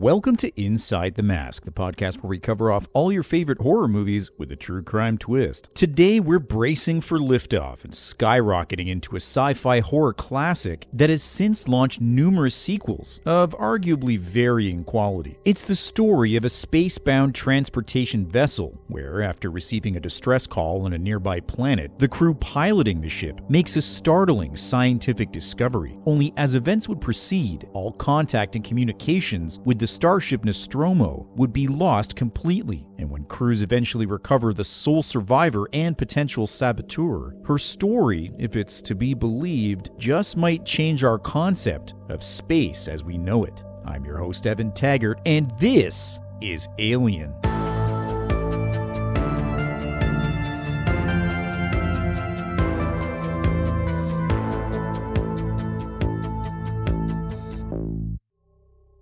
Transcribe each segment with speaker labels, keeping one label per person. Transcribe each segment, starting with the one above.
Speaker 1: Welcome to Inside the Mask, the podcast where we cover off all your favorite horror movies with a true crime twist. Today, we're bracing for liftoff and skyrocketing into a sci-fi horror classic that has since launched numerous sequels of arguably varying quality. It's the story of a space-bound transportation vessel where, after receiving a distress call on a nearby planet, the crew piloting the ship makes a startling scientific discovery. Only as events would proceed, all contact and communications with the starship Nostromo would be lost completely, and when crews eventually recover the sole survivor and potential saboteur, her story, if it's to be believed, just might change our concept of space as we know it. I'm your host, Evan Taggart, and this is Alien.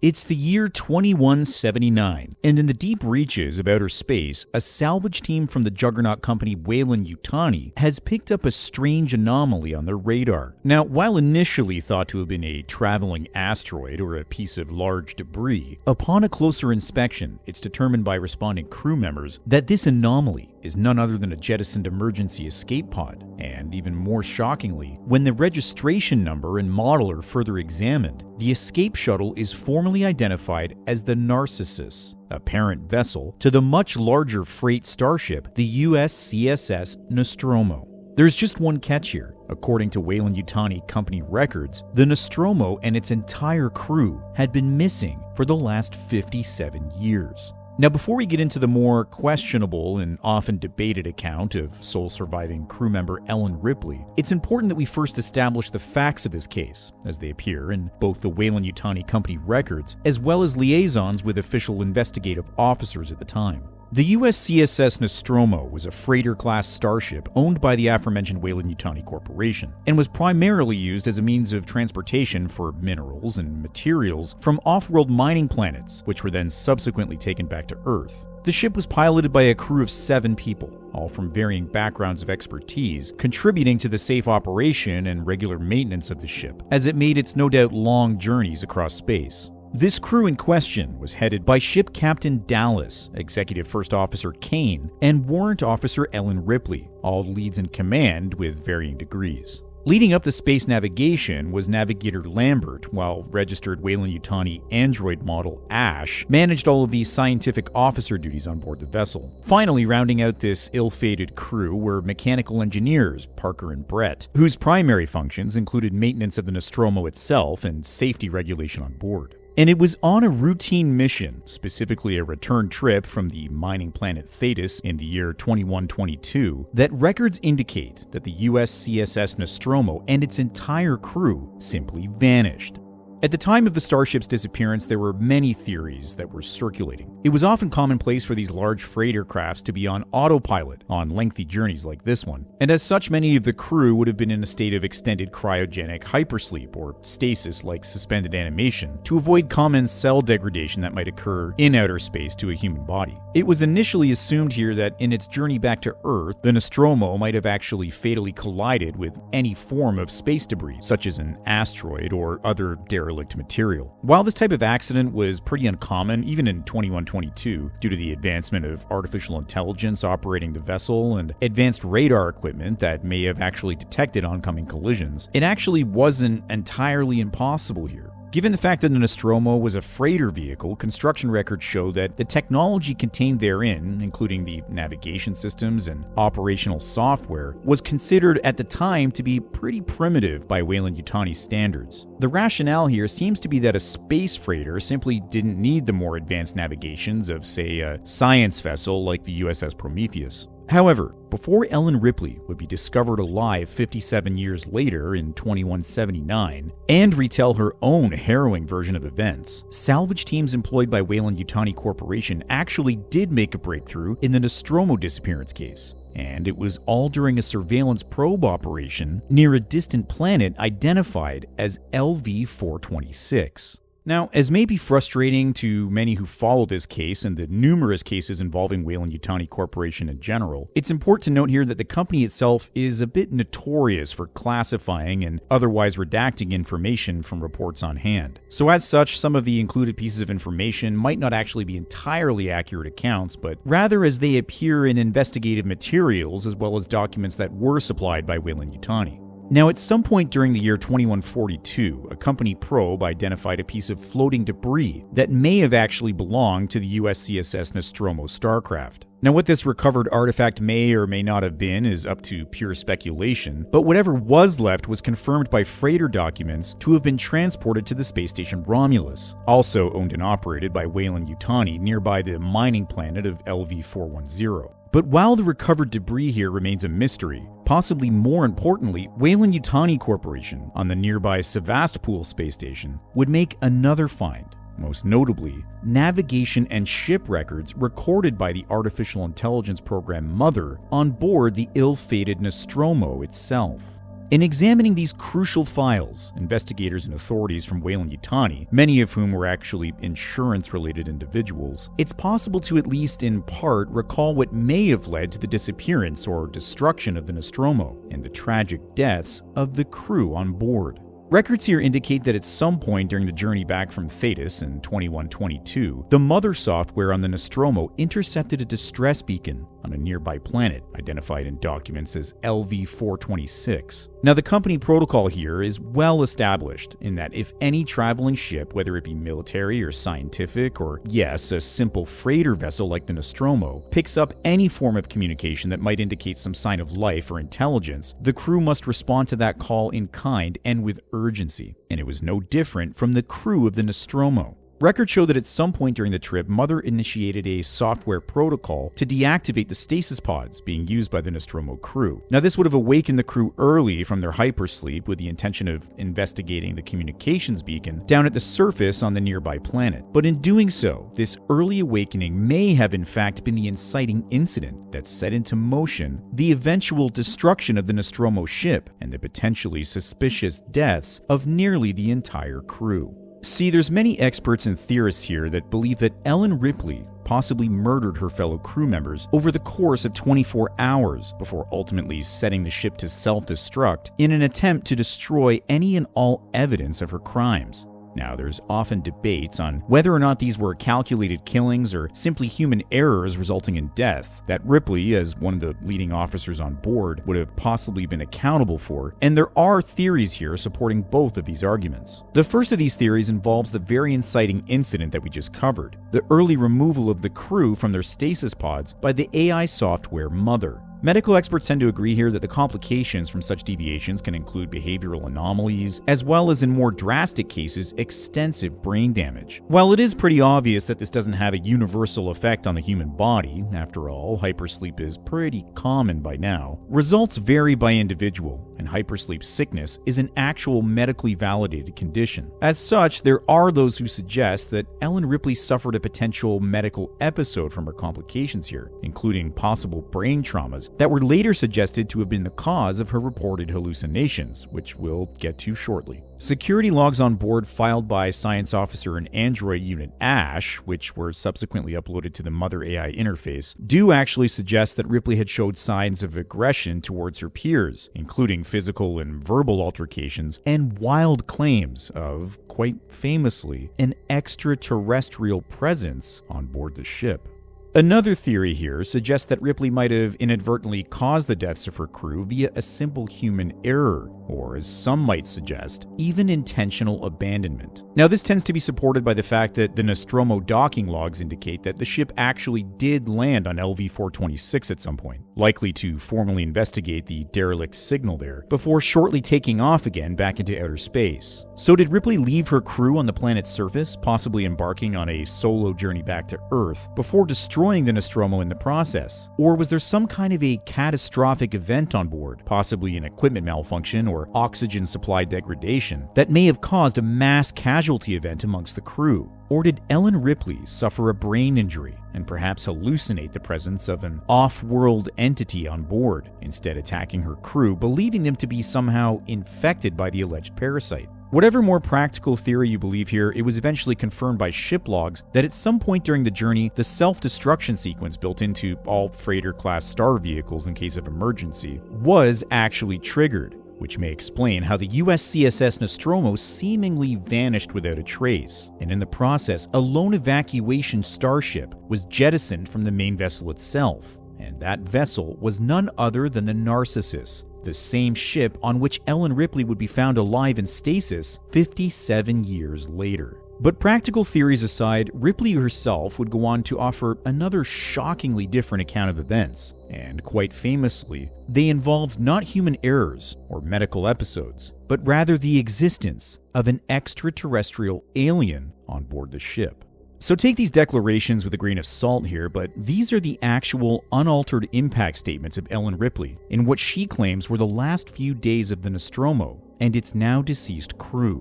Speaker 1: It's the year 2179, and in the deep reaches of outer space, a salvage team from the juggernaut company Weyland-Yutani has picked up a strange anomaly on their radar. Now, while initially thought to have been a traveling asteroid or a piece of large debris, upon a closer inspection, it's determined by responding crew members that this anomaly is none other than a jettisoned emergency escape pod. And even more shockingly, when the registration number and model are further examined, the escape shuttle is formally identified as the Narcissus, a parent vessel to the much larger freight starship, the USCSS Nostromo. There's just one catch here. According to Weyland-Yutani company records, the Nostromo and its entire crew had been missing for the last 57 years. Now, before we get into the more questionable and often debated account of sole surviving crew member Ellen Ripley, it's important that we first establish the facts of this case, as they appear in both the Weyland-Yutani company records, as well as liaisons with official investigative officers at the time. The USCSS Nostromo was a freighter-class starship owned by the aforementioned Weyland-Yutani Corporation, and was primarily used as a means of transportation for minerals and materials from off-world mining planets, which were then subsequently taken back to Earth. The ship was piloted by a crew of 7 people, all from varying backgrounds of expertise, contributing to the safe operation and regular maintenance of the ship, as it made its no doubt long journeys across space. This crew in question was headed by Ship Captain Dallas, Executive First Officer Kane, and Warrant Officer Ellen Ripley, all leads in command with varying degrees. Leading up the space navigation was Navigator Lambert, while registered Weyland-Yutani android model Ash managed all of these scientific officer duties on board the vessel. Finally, rounding out this ill-fated crew were mechanical engineers Parker and Brett, whose primary functions included maintenance of the Nostromo itself and safety regulation on board. And it was on a routine mission, specifically a return trip from the mining planet Thetis in the year 2122, that records indicate that the USCSS Nostromo and its entire crew simply vanished. At the time of the starship's disappearance, there were many theories that were circulating. It was often commonplace for these large freighter crafts to be on autopilot on lengthy journeys like this one, and as such, many of the crew would have been in a state of extended cryogenic hypersleep or stasis like suspended animation to avoid common cell degradation that might occur in outer space to a human body. It was initially assumed here that in its journey back to Earth, the Nostromo might have actually fatally collided with any form of space debris, such as an asteroid or other derelict material. While this type of accident was pretty uncommon, even in 2122, due to the advancement of artificial intelligence operating the vessel and advanced radar equipment that may have actually detected oncoming collisions, it actually wasn't entirely impossible here. Given the fact that the Nostromo was a freighter vehicle, construction records show that the technology contained therein, including the navigation systems and operational software, was considered at the time to be pretty primitive by Weyland-Yutani standards. The rationale here seems to be that a space freighter simply didn't need the more advanced navigations of, say, a science vessel like the USS Prometheus. However, before Ellen Ripley would be discovered alive 57 years later in 2179 and retell her own harrowing version of events, salvage teams employed by Weyland-Yutani Corporation actually did make a breakthrough in the Nostromo disappearance case. And it was all during a surveillance probe operation near a distant planet identified as LV-426. Now, as may be frustrating to many who follow this case and the numerous cases involving Weyland-Yutani Corporation in general, it's important to note here that the company itself is a bit notorious for classifying and otherwise redacting information from reports on hand. So as such, some of the included pieces of information might not actually be entirely accurate accounts, but rather as they appear in investigative materials as well as documents that were supplied by Weyland-Yutani. Now, at some point during the year 2142, a company probe identified a piece of floating debris that may have actually belonged to the USCSS Nostromo starcraft. Now, what this recovered artifact may or may not have been is up to pure speculation, but whatever was left was confirmed by freighter documents to have been transported to the space station Romulus, also owned and operated by Weyland-Yutani nearby the mining planet of LV-410. But while the recovered debris here remains a mystery, possibly more importantly, Weyland-Yutani Corporation on the nearby Sevastopol space station would make another find. Most notably, navigation and ship records recorded by the artificial intelligence program Mother on board the ill-fated Nostromo itself. In examining these crucial files, investigators and authorities from Weyland-Yutani, many of whom were actually insurance-related individuals, it's possible to at least in part recall what may have led to the disappearance or destruction of the Nostromo and the tragic deaths of the crew on board. Records here indicate that at some point during the journey back from Thetis in 2122, the Mother software on the Nostromo intercepted a distress beacon on a nearby planet, identified in documents as LV-426. Now, the company protocol here is well established in that if any traveling ship, whether it be military or scientific or, yes, a simple freighter vessel like the Nostromo, picks up any form of communication that might indicate some sign of life or intelligence, the crew must respond to that call in kind and with urgency. And it was no different from the crew of the Nostromo. Records show that at some point during the trip, Mother initiated a software protocol to deactivate the stasis pods being used by the Nostromo crew. Now, this would have awakened the crew early from their hypersleep with the intention of investigating the communications beacon down at the surface on the nearby planet. But in doing so, this early awakening may have in fact been the inciting incident that set into motion the eventual destruction of the Nostromo ship and the potentially suspicious deaths of nearly the entire crew. See, there's many experts and theorists here that believe that Ellen Ripley possibly murdered her fellow crew members over the course of 24 hours before ultimately setting the ship to self-destruct in an attempt to destroy any and all evidence of her crimes. Now, there's often debates on whether or not these were calculated killings or simply human errors resulting in death that Ripley, as one of the leading officers on board, would have possibly been accountable for, and there are theories here supporting both of these arguments. The first of these theories involves the very inciting incident that we just covered, the early removal of the crew from their stasis pods by the AI software Mother. Medical experts tend to agree here that the complications from such deviations can include behavioral anomalies, as well as in more drastic cases, extensive brain damage. While it is pretty obvious that this doesn't have a universal effect on the human body, after all, hypersleep is pretty common by now, results vary by individual, and hypersleep sickness is an actual medically validated condition. As such, there are those who suggest that Ellen Ripley suffered a potential medical episode from her complications here, including possible brain traumas that were later suggested to have been the cause of her reported hallucinations, which we'll get to shortly. Security logs on board filed by Science Officer and Android Unit Ash, which were subsequently uploaded to the Mother AI interface, do actually suggest that Ripley had showed signs of aggression towards her peers, including physical and verbal altercations, and wild claims of, quite famously, an extraterrestrial presence on board the ship. Another theory here suggests that Ripley might have inadvertently caused the deaths of her crew via a simple human error, or as some might suggest, even intentional abandonment. Now, this tends to be supported by the fact that the Nostromo docking logs indicate that the ship actually did land on LV-426 at some point, likely to formally investigate the derelict signal there, before shortly taking off again back into outer space. So did Ripley leave her crew on the planet's surface, possibly embarking on a solo journey back to Earth, before destroying the Nostromo in the process? Or was there some kind of a catastrophic event on board, possibly an equipment malfunction or oxygen supply degradation, that may have caused a mass casualty event amongst the crew? Or did Ellen Ripley suffer a brain injury and perhaps hallucinate the presence of an off-world entity on board, instead attacking her crew, believing them to be somehow infected by the alleged parasite? Whatever more practical theory you believe here, it was eventually confirmed by ship logs that at some point during the journey, the self-destruction sequence built into all freighter-class star vehicles in case of emergency was actually triggered, which may explain how the USCSS Nostromo seemingly vanished without a trace, and in the process, a lone evacuation starship was jettisoned from the main vessel itself, and that vessel was none other than the Narcissus, the same ship on which Ellen Ripley would be found alive in stasis 57 years later. But practical theories aside, Ripley herself would go on to offer another shockingly different account of events, and quite famously, they involved not human errors or medical episodes, but rather the existence of an extraterrestrial alien on board the ship. So take these declarations with a grain of salt here, but these are the actual unaltered impact statements of Ellen Ripley in what she claims were the last few days of the Nostromo and its now deceased crew.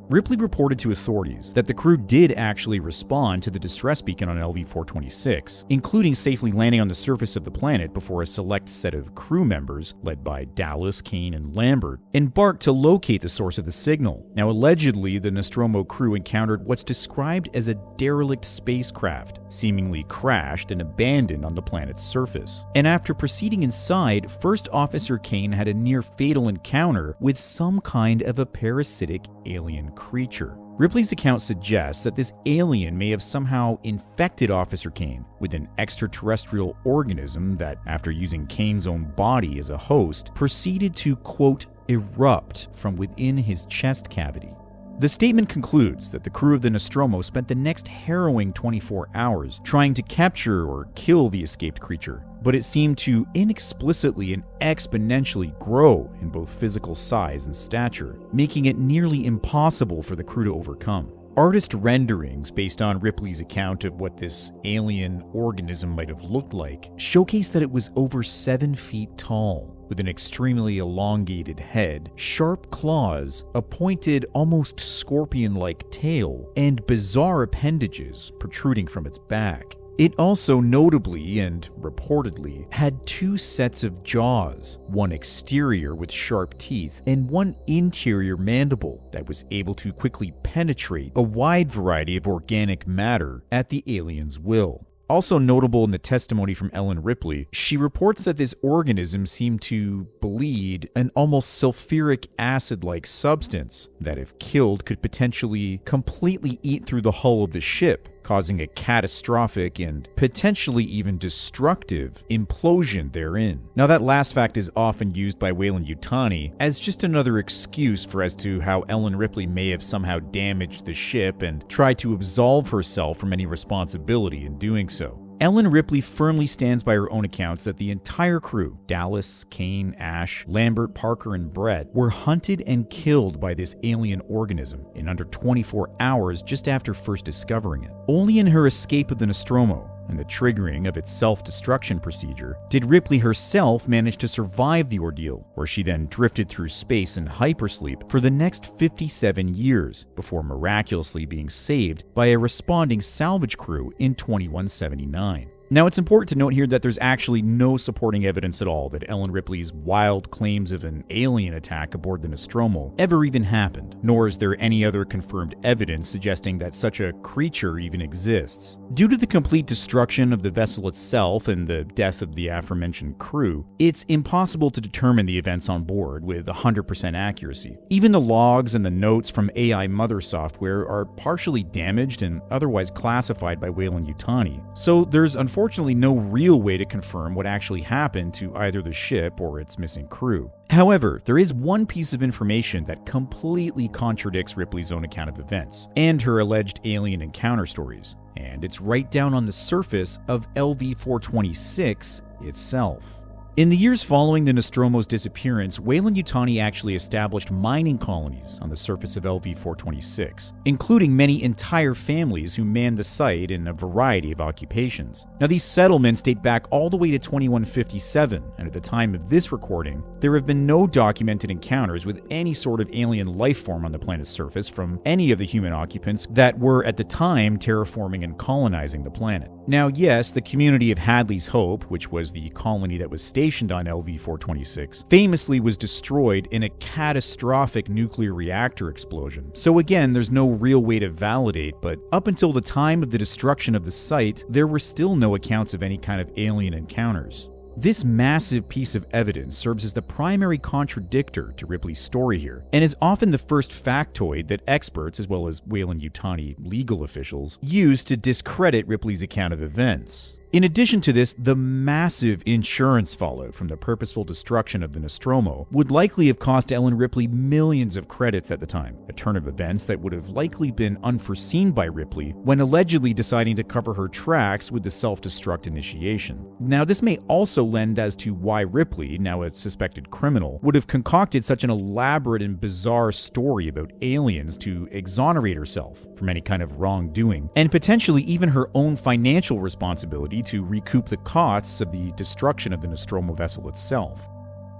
Speaker 1: Ripley reported to authorities that the crew did actually respond to the distress beacon on LV-426, including safely landing on the surface of the planet before a select set of crew members, led by Dallas, Kane, and Lambert, embarked to locate the source of the signal. Now, allegedly, the Nostromo crew encountered what's described as a derelict spacecraft, seemingly crashed and abandoned on the planet's surface. And after proceeding inside, First Officer Kane had a near-fatal encounter with some kind of a parasitic alien creature. Ripley's account suggests that this alien may have somehow infected Officer Kane with an extraterrestrial organism that, after using Kane's own body as a host, proceeded to, quote, erupt from within his chest cavity. The statement concludes that the crew of the Nostromo spent the next harrowing 24 hours trying to capture or kill the escaped creature, but it seemed to inexplicitly and exponentially grow in both physical size and stature, making it nearly impossible for the crew to overcome. Artist renderings based on Ripley's account of what this alien organism might have looked like showcase that it was over 7 feet tall, with an extremely elongated head, sharp claws, a pointed, almost scorpion-like tail, and bizarre appendages protruding from its back. It also notably and reportedly had 2 sets of jaws, one exterior with sharp teeth and one interior mandible that was able to quickly penetrate a wide variety of organic matter at the alien's will. Also notable in the testimony from Ellen Ripley, she reports that this organism seemed to bleed an almost sulfuric acid-like substance that, if killed, could potentially completely eat through the hull of the ship, causing a catastrophic and potentially even destructive implosion therein. Now, that last fact is often used by Weyland-Yutani as just another excuse for as to how Ellen Ripley may have somehow damaged the ship and tried to absolve herself from any responsibility in doing so. Ellen Ripley firmly stands by her own accounts that the entire crew, Dallas, Kane, Ash, Lambert, Parker, and Brett, were hunted and killed by this alien organism in under 24 hours just after first discovering it. Only in her escape of the Nostromo and the triggering of its self-destruction procedure did Ripley herself manage to survive the ordeal, where she then drifted through space in hypersleep for the next 57 years before miraculously being saved by a responding salvage crew in 2179. Now, it's important to note here that there's actually no supporting evidence at all that Ellen Ripley's wild claims of an alien attack aboard the Nostromo ever even happened, nor is there any other confirmed evidence suggesting that such a creature even exists. Due to the complete destruction of the vessel itself and the death of the aforementioned crew, it's impossible to determine the events on board with 100% accuracy. Even the logs and the notes from AI Mother software are partially damaged and otherwise classified by Weyland-Yutani, so there's unfortunately no real way to confirm what actually happened to either the ship or its missing crew. However, there is one piece of information that completely contradicts Ripley's own account of events and her alleged alien encounter stories, and it's right down on the surface of LV-426 itself. In the years following the Nostromo's disappearance, Weyland-Yutani actually established mining colonies on the surface of LV-426, including many entire families who manned the site in a variety of occupations. Now, these settlements date back all the way to 2157, and at the time of this recording, there have been no documented encounters with any sort of alien life form on the planet's surface from any of the human occupants that were at the time terraforming and colonizing the planet. Now, yes, the community of Hadley's Hope, which was the colony that was stationed stationed on LV-426 famously was destroyed in a catastrophic nuclear reactor explosion. So again, there's no real way to validate, but up until the time of the destruction of the site, there were still no accounts of any kind of alien encounters. This massive piece of evidence serves as the primary contradictor to Ripley's story here, and is often the first factoid that experts, as well as Weyland-Yutani legal officials, use to discredit Ripley's account of events. In addition to this, the massive insurance fallout from the purposeful destruction of the Nostromo would likely have cost Ellen Ripley millions of credits at the time, a turn of events that would have likely been unforeseen by Ripley when allegedly deciding to cover her tracks with the self-destruct initiation. Now, this may also lend as to why Ripley, now a suspected criminal, would have concocted such an elaborate and bizarre story about aliens to exonerate herself from any kind of wrongdoing, and potentially even her own financial responsibility to recoup the costs of the destruction of the Nostromo vessel itself.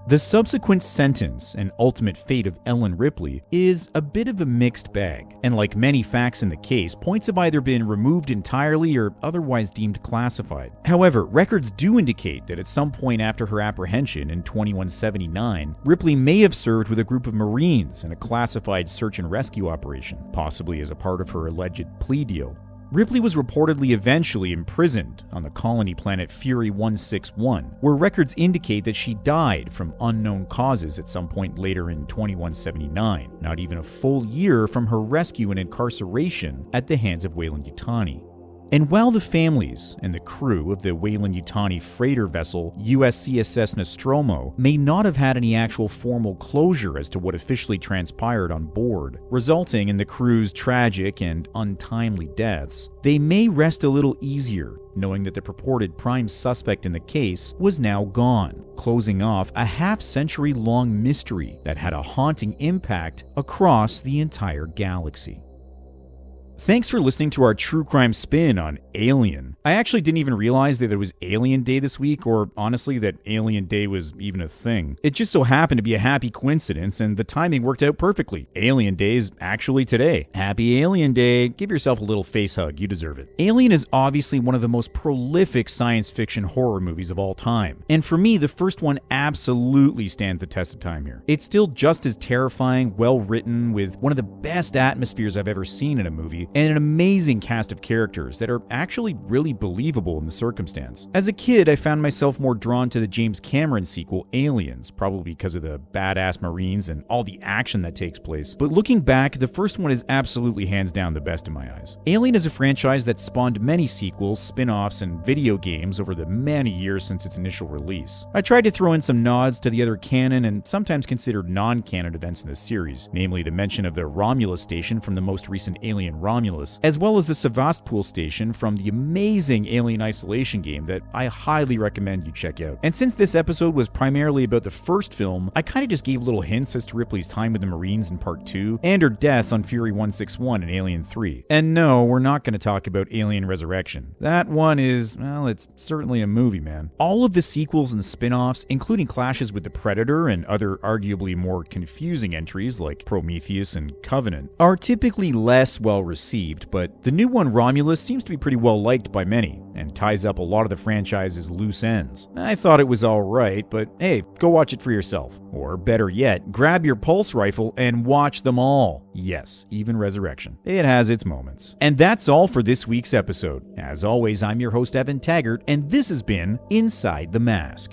Speaker 1: The subsequent sentence and ultimate fate of Ellen Ripley is a bit of a mixed bag, and like many facts in the case, points have either been removed entirely or otherwise deemed classified. However, records do indicate that at some point after her apprehension in 2179, Ripley may have served with a group of Marines in a classified search and rescue operation, possibly as a part of her alleged plea deal. Ripley was reportedly eventually imprisoned on the colony planet Fury 161, where records indicate that she died from unknown causes at some point later in 2179, not even a full year from her rescue and incarceration at the hands of Weyland-Yutani. And while the families and the crew of the Weyland-Yutani freighter vessel USCSS Nostromo may not have had any actual formal closure as to what officially transpired on board, resulting in the crew's tragic and untimely deaths, they may rest a little easier knowing that the purported prime suspect in the case was now gone, closing off a half-century-long mystery that had a haunting impact across the entire galaxy. Thanks for listening to our true crime spin on Alien. I actually didn't even realize that it was Alien Day this week, or honestly that Alien Day was even a thing. It just so happened to be a happy coincidence, and the timing worked out perfectly. Alien Day is actually today. Happy Alien Day. Give yourself a little face hug, you deserve it. Alien is obviously one of the most prolific science fiction horror movies of all time, and for me, the first one absolutely stands the test of time here. It's still just as terrifying, well written, with one of the best atmospheres I've ever seen in a movie, and an amazing cast of characters that are actually really believable in the circumstance. As a kid, I found myself more drawn to the James Cameron sequel, Aliens, probably because of the badass Marines and all the action that takes place. But looking back, the first one is absolutely hands down the best in my eyes. Alien is a franchise that spawned many sequels, spin-offs, and video games over the many years since its initial release. I tried to throw in some nods to the other canon and sometimes considered non-canon events in the series, namely the mention of the Romulus station from the most recent Alien Romulus, as well as the Sevastopol station from the amazing Alien Isolation game that I highly recommend you check out. And since this episode was primarily about the first film, I kinda just gave little hints as to Ripley's time with the Marines in Part 2, and her death on Fury 161 in Alien 3. And no, we're not gonna talk about Alien Resurrection. That one is, well, it's certainly a movie, man. All of the sequels and spin-offs, including clashes with the Predator and other arguably more confusing entries like Prometheus and Covenant, are typically less well received, but the new one, Romulus, seems to be pretty well liked by many, and ties up a lot of the franchise's loose ends. I thought it was alright, but hey, go watch it for yourself. Or better yet, grab your pulse rifle and watch them all. Yes, even Resurrection. It has its moments. And that's all for this week's episode. As always, I'm your host, Evan Taggart, and this has been Inside the Mask.